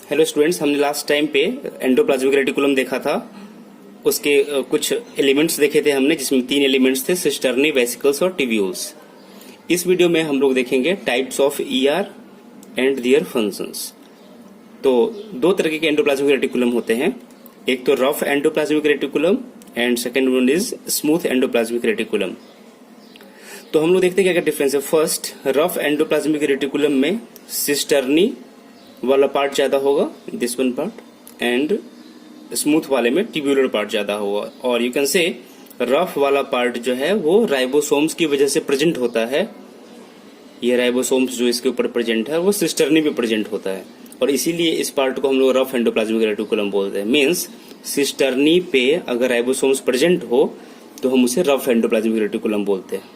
Hello students, हमने last time पे endoplasmic reticulum देखा था। उसके कुछ एलिमेंट्स देखे थे हमने, जिसमें 3 एलिमेंट्स थे, सिस्टर्नी, वेसिकल्स और टिब्यूल्स। इस वीडियो में हम लोग देखेंगे types of ER and their functions. तो 2 तरह के एंडोप्लाज्मिक रेटिकुलम होते हैं, एक तो rough endoplasmic reticulum and second one is smooth endoplasmic reticulum. तो हम लोग देखते हैं क्या क्या डिफरेंस है। फर्स्ट, रफ एंडोप्लाज्मिक रेटिकुलम में सिस्टर्नी वाला पार्ट ज्यादा होगा, this one part, and smooth वाले में ट्यूबुलर पार्ट ज्यादा होगा। और यू कैन से रफ वाला पार्ट जो है वो राइबोसोम्स की वजह से प्रेजेंट होता है। ये राइबोसोम्स जो इसके ऊपर प्रेजेंट है वो सिस्टर्नी में प्रेजेंट होता है, और इसीलिए इस पार्ट को हम लोग रफ एंडोप्लाज्मिक रेटिकुलम बोलते हैं। मीन्स सिस्टर्नी पे अगर राइबोसोम्स प्रेजेंट हो तो हम उसे रफ एंडोप्लाज्मिक रेटिकुलम बोलते हैं।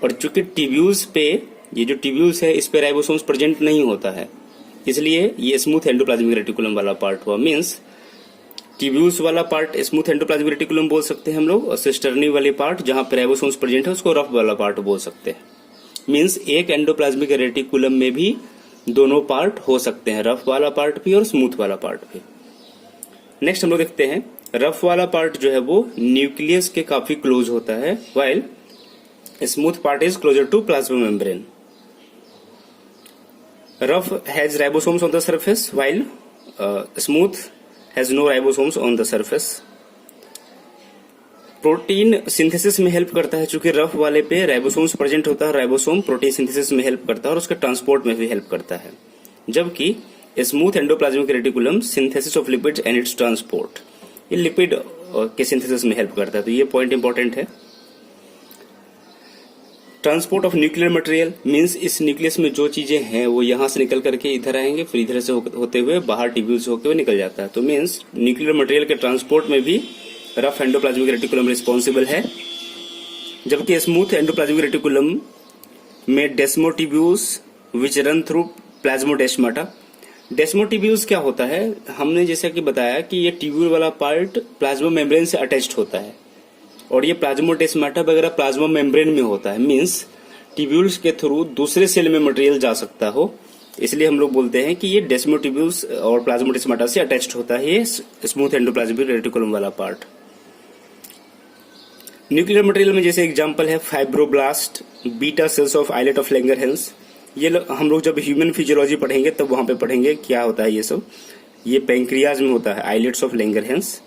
और चूंकि ट्यूब्यूल्स पे, ये जो ट्यूब्यूल्स है इस पे राइबोसोम्स प्रेजेंट नहीं होता है, इसलिए ये स्मूथ एंडोप्लाज्मिक रेटिकुलम वाला पार्ट हुआ। मीन्स ट्यूब्यूल्स वाला पार्ट स्मूथ एंडोप्लाज्मिक रेटिकुलम बोल सकते हैं हम लोग, और सिस्टर्नी वाले पार्ट जहां पे राइबोसोम्स प्रेजेंट है उसको रफ वाला पार्ट बोल सकते हैं। मीन्स एक एंडोप्लाज्मिक रेटिकुलम में भी दोनों पार्ट हो सकते हैं, रफ वाला पार्ट भी और स्मूथ वाला पार्ट भी। नेक्स्ट हम लोग देखते हैं, रफ वाला पार्ट जो है वो न्यूक्लियस के काफी क्लोज होता है, while smooth part is closer to plasma membrane. Rough has ribosomes on the surface, while smooth has no ribosomes on the surface. Protein synthesis में हेल्प करता है, चूंकि रफ वाले पे राइबोसोम्स प्रेजेंट होता है, राइबोसोम प्रोटीन सिंथेसिस में help करता है और उसके ट्रांसपोर्ट में भी हेल्प करता है। जबकि smooth endoplasmic reticulum synthesis of lipids and it's transport, ये लिपिड के सिंथेसिस में हेल्प करता है। तो ये पॉइंट इंपॉर्टेंट है। Transport of nuclear material means इस न्यूक्लियस में जो चीजें हैं वो यहां से निकल करके इधर आएंगे, फिर इधर से होते हुए बाहर ट्यूब्यूल से होते हुए निकल जाता है। तो मींस न्यूक्लियर मटेरियल के ट्रांसपोर्ट में भी रफ एंडोप्लाज्मिक रेटिकुलम रिस्पॉन्सिबल है। जबकि स्मूथ एंडोप्लाज्मिक रेटिकुलम में डेस्मोटिब्यूल्स विच रन थ्रू प्लाज्मोडेस्माटा। डेस्मोटिब्यूल्स क्या होता है, हमने जैसा कि बताया कि ये ट्यूब्यूल वाला पार्ट प्लाज्मा मेम्ब्रेन से अटैच्ड होता है, और ये प्लाज्मोडेस्माटा वगैरह प्लाज्मा मेम्ब्रेन में होता है। मींस ट्यूब्यूल्स के थ्रू दूसरे सेल में मटेरियल जा सकता हो, इसलिए हम लोग बोलते हैं कि ये डेस्मोटिब्यूल्स और प्लाज्मोडेस्माटा से अटैच्ड होता है ये स्मूथ एंडोप्लाज्मिक रेटिकुलम वाला पार्ट। न्यूक्लियर मटेरियल में जैसे एग्जांपल है fibroblast, beta cells of islet of Langerhans. ये हम लोग जब ह्यूमन फिजियोलॉजी पढ़ेंगे तब वहां पे पढ़ेंगे क्या होता है ये सब। ये पैंक्रियाज में होता है, आइलेट्स ऑफ लैंगरहैंस।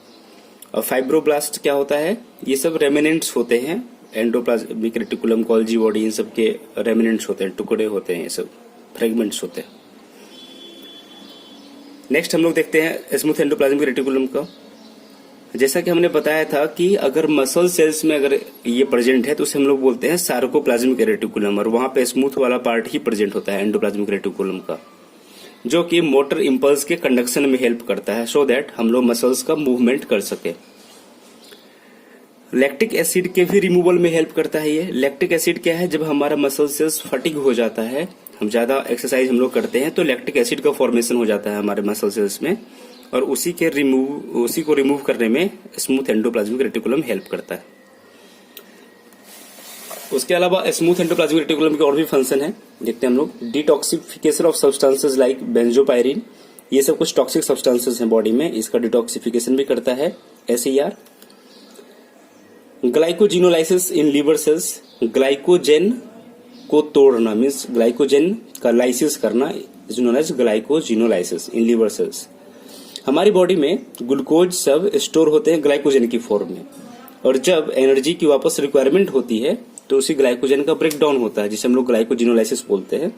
और फाइब्रोब्लास्ट क्या होता है, ये सब रेमिनेंट्स होते हैं एंडोप्लाज्मिक रेटिकुलम, गोल्जी बॉडी, इन सब के रेमिनेंट्स होते हैं, टुकड़े होते हैं, ये सब फ्रेगमेंट्स होते हैं। नेक्स्ट हम लोग देखते हैं स्मूथ एंडोप्लाज्मिक रेटिकुलम का। जैसा कि हमने बताया था कि अगर मसल सेल्स में अगर ये प्रेजेंट है तो उसे हम लोग बोलते हैं सार्कोप्लाज्मिक रेटिकुलम, और वहां पे स्मूथ वाला पार्ट ही प्रेजेंट होता है एंडोप्लाज्मिक रेटिकुलम का, जो कि मोटर इंपल्स के कंडक्शन में हेल्प करता है, सो दैट हम लोग मसल्स का मूवमेंट कर सके। लैक्टिक एसिड के भी रिमूवल में हेल्प करता है ये। लैक्टिक एसिड क्या है, जब हमारा मसल सेल्स फटिग हो जाता है, हम ज्यादा एक्सरसाइज हम लोग करते हैं तो लैक्टिक एसिड का फॉर्मेशन हो जाता है हमारे मसल सेल्स में, और उसी को रिमूव करने में स्मूथ एंडोप्लाज्मिक रेटिकुलम हेल्प करता है। उसके अलावा स्मूथ एंडोप्लाज्मिक रेटिकुलम के और भी फंक्शन है, देखते हैं हम लोग। डिटॉक्सिफिकेशन ऑफ सब्सटेंसेस लाइक बेंजोपायरिन, ये सब कुछ टॉक्सिक सब्सटेंसेस हैं बॉडी में, इसका डिटॉक्सिफिकेशन भी करता है SER। Glycogenolysis in liver cells, glycogen को तोड़ना मीन्स ग्लाइकोजेन का लाइसिस करना is known as glycogenolysis in liver cells. हमारी बॉडी में ग्लूकोज सब स्टोर होते हैं ग्लाइकोजेन की फॉर्म में, और जब एनर्जी की वापस रिक्वायरमेंट होती है तो उसी ग्लाइकोजेन का ब्रेक डाउन होता है, जिसे हम लोग ग्लाइकोजिनोलाइसिस बोलते हैं।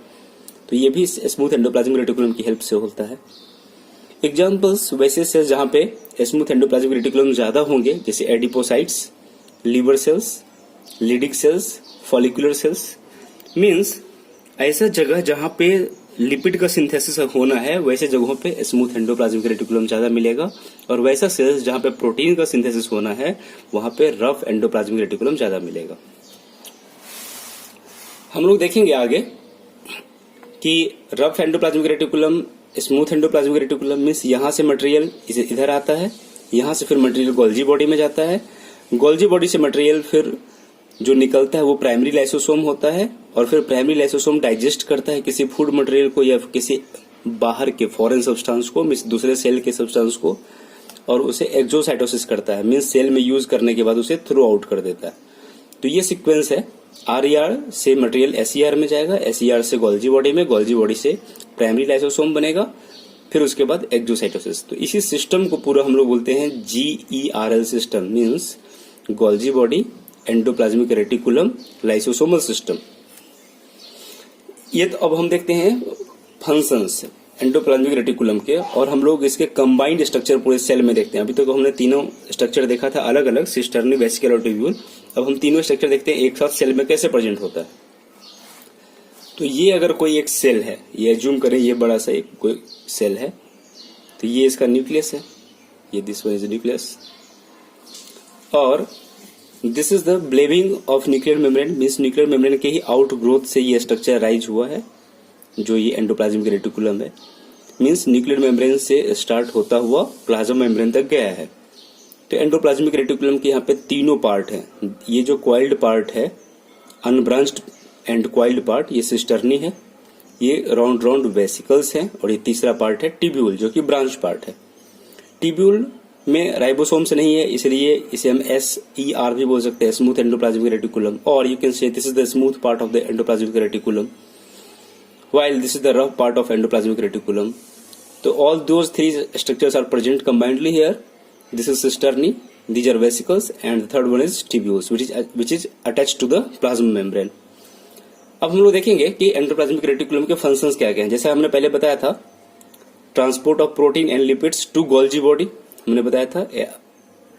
तो ये भी स्मूथ एंडोप्लाज्मिक रेटिकुलम की हेल्प से होता है। एग्जांपल्स वैसे सेल्स जहां पे स्मूथ एंडोप्लाज्मिक रेटिकुलम ज्यादा होंगे, जैसे adipocytes, liver cells, Leydig cells, follicular cells. Means ऐसा जगह जहां पे लिपिड का सिंथेसिस होना है, वैसे जगहों पे स्मूथ एंडोप्लाज्मिक रेटिकुलम ज्यादा मिलेगा, और वैसा सेल्स जहां पे प्रोटीन का सिंथेसिस होना है वहां पे रफ एंडोप्लाज्मिक रेटिकुलम ज्यादा मिलेगा। हम लोग देखेंगे आगे कि rough endoplasmic reticulum, smooth endoplasmic reticulum means यहां से मटेरियल इधर आता है, यहां से फिर मटेरियल गोल्जी बॉडी में जाता है, गोल्जी बॉडी से मटेरियल फिर जो निकलता है वो प्राइमरी लाइसोसोम होता है, और फिर प्राइमरी लाइसोसोम डाइजेस्ट करता है किसी फूड मटेरियल को या किसी बाहर के फॉरेन सब्सटेंस को, मींस दूसरे सेल के सब्सटेंस को, और उसे एक्सोसाइटोसिस करता है, मींस सेल में यूज करने के बाद उसे थ्रू आउट कर देता है। तो ये सीक्वेंस है, आरईआर से मटेरियल एसईआर में जाएगा, एसईआर से गोल्जी बॉडी में, गोल्जी बॉडी से प्राइमरी लाइसोसोम बनेगा, फिर उसके बाद एक्सोसाइटोसिस। तो इसी सिस्टम को पूरा हम लोग बोलते हैं GERL system, means Golgi body, endoplasmic reticulum, lysosomal system. ये तो अब हम देखते हैं फंक्शंस एंडोप्लाज्मिक रेटिकुलम के, और हम लोग इसके कंबाइंड स्ट्रक्चर पूरे सेल में देखते हैं। अभी तक हमने तीनों स्ट्रक्चर देखा था अलग अलग, सिस्टर्नी, वेसिकल और ट्यूब्यूल। अब हम तीनों स्ट्रक्चर देखते हैं एक साथ सेल में कैसे प्रेजेंट होता है। तो ये अगर कोई एक सेल है, ये एज्यूम करें ये बड़ा सा एक कोई सेल है, तो ये इसका न्यूक्लियस है, ये दिस वन इज न्यूक्लियस, और this is the blebbing of nuclear membrane, means nuclear membrane के ही आउट ग्रोथ से ये स्ट्रक्चर राइज हुआ है, जो ये एंडोप्लाज्मिक रेटिकुलम है। मींस न्यूक्लियर मेम्ब्रेन से स्टार्ट होता हुआ प्लाज्मा मेम्ब्रेन तक गया है। तो एंडोप्लाज्मिक रेटिकुलम के यहाँ पे तीनों पार्ट हैं। ये जो कॉइल्ड पार्ट है, अनब्रांच्ड एंड कॉइल्ड पार्ट, ये सिस्टर्नी है, ये राउंड राउंड वेसिकल्स हैं, और ये तीसरा पार्ट है ट्यूब्यूल, जो कि ब्रांच पार्ट है। ट्यूब्यूल में राइबोसोम्स नहीं है, इसलिए इसे हम SER भी बोल सकते हैं, स्मूथ एंडोप्लाज्मिक रेटिकुलम, और you can say this is the smooth part of the endoplasmic reticulum, while this is the rough part of endoplasmic reticulum. So all those three structures are present combinedly here. This is cisternae, these are vesicles, and the third one is tubules, which is attached to the plasma membrane. अब हम लोग देखेंगे कि endoplasmic reticulum के functions क्या क्या हैं। जैसे हमने पहले बताया था, transport of protein and lipids to Golgi body, हमने बताया था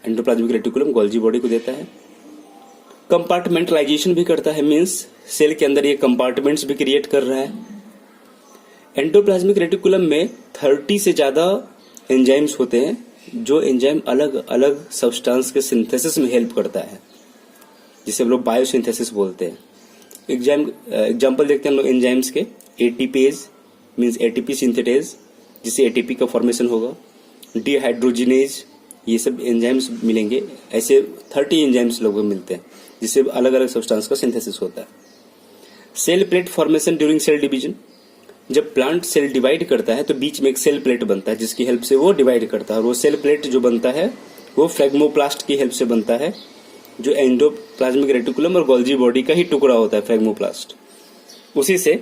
एंडोप्लाज्मिक रेटिकुलम गोल्जी बॉडी को देता है। कंपार्टमेंटलाइजेशन भी करता है, मींस सेल के अंदर ये कंपार्टमेंट्स भी क्रिएट कर रहा है। एंडोप्लाज्मिक रेटिकुलम में 30 से ज्यादा एंजाइम्स होते हैं, जो एंजाइम अलग अलग सब्सटेंस के सिंथेसिस में हेल्प करता है, जिसे हम लोग बायोसिंथेसिस बोलते हैं। एग्जाम्पल देखते हैं हम लोग एंजाइम्स के। एटीपेज मींस एटीपी सिंथेटेज, जिससे एटीपी का फॉर्मेशन होगा। डिहाइड्रोजिनेज, ये सब एंजाइम्स मिलेंगे। ऐसे 30 एंजाइम्स लोगों मिलते हैं, जिससे अलग अलग सब्सटेंस का सिंथेसिस होता है। Cell plate formation during cell division, जब प्लांट सेल डिवाइड करता है तो बीच में एक सेल प्लेट बनता है, जिसकी हेल्प से वो डिवाइड करता है, और वो सेल प्लेट जो बनता है वो फ्रेगमोप्लास्ट की हेल्प से बनता है, जो एंडोप्लाज्मिक रेटिकुलम और गोल्जी बॉडी का ही टुकड़ा होता है, फ्रेगमोप्लास्ट। उसी से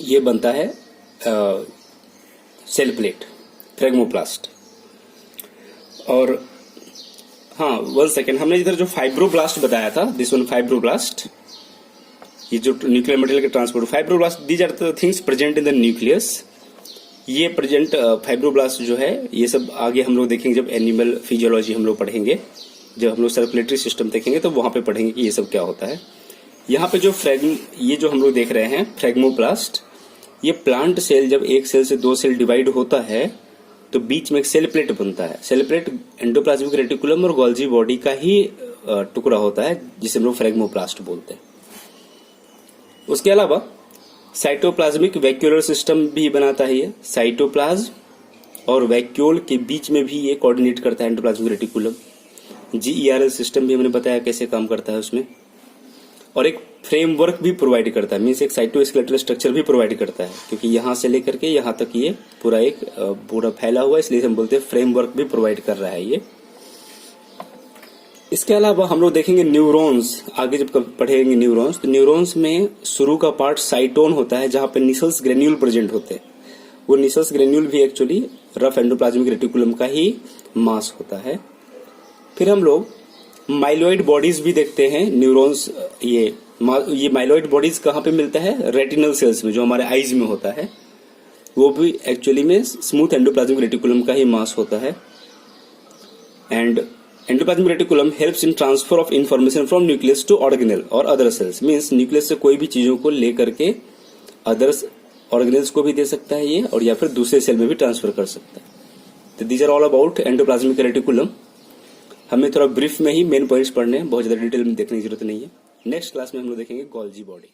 ये बनता है सेल प्लेट, फ्रेगमोप्लास्ट। और हाँ, 1 सेकेंड, हमने इधर जो फाइब्रोब्लास्ट बताया था, दिस वन फाइब्रोब्लास्ट, ये जो न्यूक्लियर मटेरियल के transport, fibroblast, these are the things present in the nucleus. ये प्रेजेंट फाइब्रोब्लास्ट जो है, ये सब आगे हम लोग देखेंगे जब एनिमल फिजियोलॉजी हम लोग पढ़ेंगे, जब हम लोग सर्कुलेटरी सिस्टम देखेंगे तो वहां पे पढ़ेंगे कि ये सब क्या होता है। यहाँ पे जो ये जो हम लोग देख रहे हैं फ्रेगमोप्लास्ट, ये प्लांट सेल जब एक सेल से 2 सेल डिवाइड होता है तो बीच में एक सेल प्लेट बनता है। सेल प्लेट एंडोप्लाज्मिक रेटिकुलम और गोल्जी बॉडी का ही टुकड़ा होता है, जिसे हम लोग फ्रेगमोप्लास्ट बोलते हैं। उसके अलावा साइटोप्लाज्मिक वैक्यूलर सिस्टम भी बनाता है। ये साइटोप्लाज्म और वैक्यूल के बीच में भी ये कोऑर्डिनेट करता है एंडोप्लाज्मिक रेटिकुलम। GERL सिस्टम भी हमने बताया कैसे काम करता है उसमें, और एक फ्रेमवर्क भी प्रोवाइड करता है, मींस एक साइटोस्केलेटल स्ट्रक्चर भी प्रोवाइड करता है, क्योंकि यहां से लेकर के यहां तक ये पूरा फैला हुआ है, इसलिए हम बोलते हैं फ्रेमवर्क भी प्रोवाइड कर रहा है ये। इसके अलावा हम लोग देखेंगे न्यूरॉन्स, आगे जब पढ़ेंगे न्यूरॉन्स, तो न्यूरॉन्स में शुरू का पार्ट साइटोन होता है, जहां पे निसल्स ग्रेन्यूल प्रेजेंट होते हैं। वो निसल्स ग्रेन्यूल भी एक्चुअली रफ एंडोप्लाज्मिक रेटिकुलम का ही मास होता है। फिर हम लोग माइलॉइड बॉडीज भी देखते हैं न्यूरॉन्स। ये माइलॉइड बॉडीज कहाँ पे मिलता है? रेटिनल सेल्स में, जो हमारे आईज में होता है। वो भी एक्चुअली में स्मूथ एंडोप्लाज्मिक रेटिकुलम का ही मास होता है। And endoplasmic reticulum helps in transfer of information from nucleus to organelle और अदर सेल्स, मींस न्यूक्लियस से कोई भी चीजों को लेकर के अदर ऑर्गेनेल्स को भी दे सकता है ये, और या फिर दूसरे सेल में भी ट्रांसफर कर सकता है। तो these are all about endoplasmic reticulum. हमें थोड़ा ब्रीफ में ही मेन पॉइंट्स पढ़ने हैं, बहुत ज्यादा डिटेल में देखने की जरूरत नहीं है। नेक्स्ट क्लास में हम लोग देखेंगे गोल्जी बॉडी।